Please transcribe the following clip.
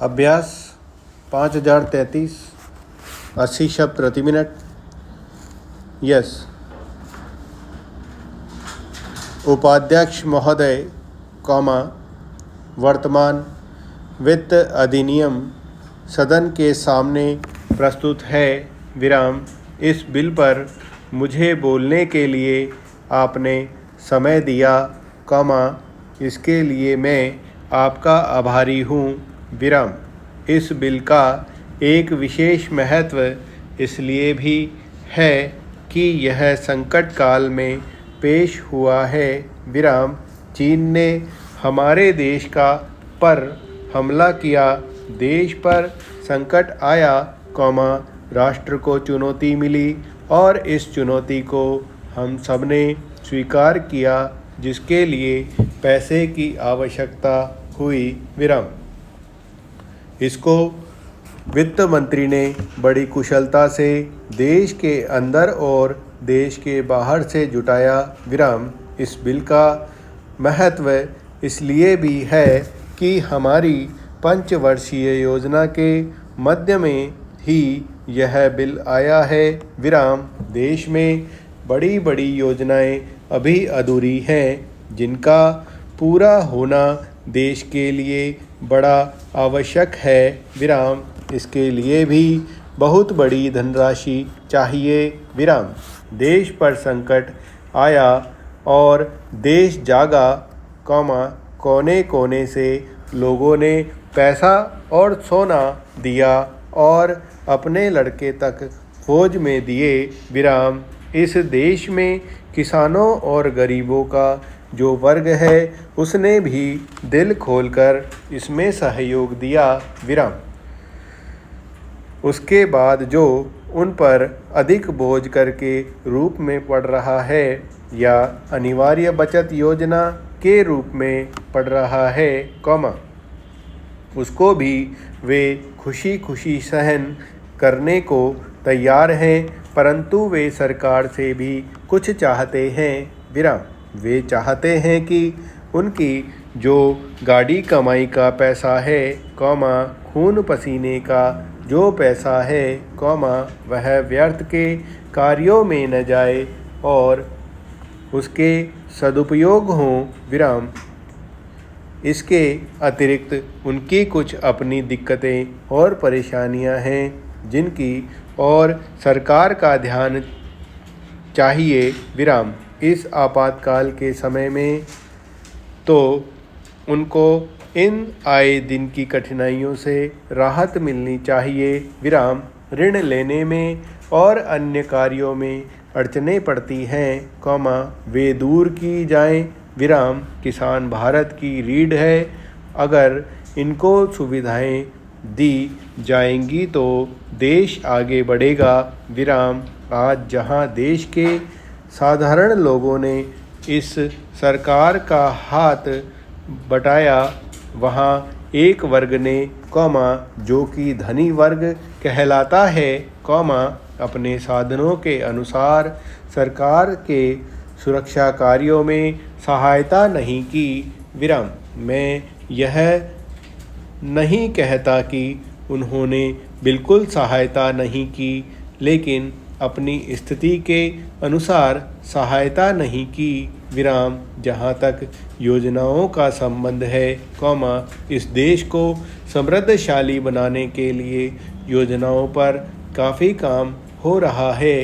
अभ्यास 5033 80 शब्द प्रति मिनट। यस। उपाध्यक्ष महोदय, वर्तमान वित्त अधिनियम सदन के सामने प्रस्तुत है। इस बिल पर मुझे बोलने के लिए आपने समय दिया, इसके लिए मैं आपका आभारी हूँ। इस बिल का एक विशेष महत्व इसलिए भी है कि यह संकट काल में पेश हुआ है। चीन ने हमारे देश पर हमला किया, देश पर संकट आया, राष्ट्र को चुनौती मिली और इस चुनौती को हम सब ने स्वीकार किया, जिसके लिए पैसे की आवश्यकता हुई। इसको वित्त मंत्री ने बड़ी कुशलता से देश के अंदर और देश के बाहर से जुटाया। इस बिल का महत्व इसलिए भी है कि हमारी पंचवर्षीय योजना के मध्य में ही यह बिल आया है। देश में बड़ी बड़ी योजनाएं अभी अधूरी हैं, जिनका पूरा होना देश के लिए बड़ा आवश्यक है। इसके लिए भी बहुत बड़ी धनराशि चाहिए। देश पर संकट आया और देश जागा, कोने कोने से लोगों ने पैसा और सोना दिया और अपने लड़के तक फौज में दिए। इस देश में किसानों और गरीबों का जो वर्ग है, उसने भी दिल खोलकर इसमें सहयोग दिया। उसके बाद जो उन पर अधिक बोझ कर के रूप में पड़ रहा है या अनिवार्य बचत योजना के रूप में पड़ रहा है, उसको भी वे खुशी खुशी सहन करने को तैयार हैं, परंतु वे सरकार से भी कुछ चाहते हैं। वे चाहते हैं कि उनकी जो गाड़ी कमाई का पैसा है, खून पसीने का जो पैसा है, वह व्यर्थ के कार्यों में न जाए और उसके सदुपयोग हों। इसके अतिरिक्त उनकी कुछ अपनी दिक्कतें और परेशानियां हैं, जिनकी और सरकार का ध्यान चाहिए। इस आपातकाल के समय में तो उनको इन आए दिन की कठिनाइयों से राहत मिलनी चाहिए। ऋण लेने में और अन्य कार्यों में अड़चनें पड़ती हैं, वे दूर की जाएं। किसान भारत की रीढ़ है। अगर इनको सुविधाएं दी जाएंगी तो देश आगे बढ़ेगा। आज जहां देश के साधारण लोगों ने इस सरकार का हाथ बटाया, वहाँ एक वर्ग ने, जो कि धनी वर्ग कहलाता है, अपने साधनों के अनुसार सरकार के सुरक्षा कार्यों में सहायता नहीं की। मैं यह नहीं कहता कि उन्होंने बिल्कुल सहायता नहीं की, लेकिन अपनी स्थिति के अनुसार सहायता नहीं की। जहाँ तक योजनाओं का संबंध है, इस देश को समृद्धशाली बनाने के लिए योजनाओं पर काफ़ी काम हो रहा है।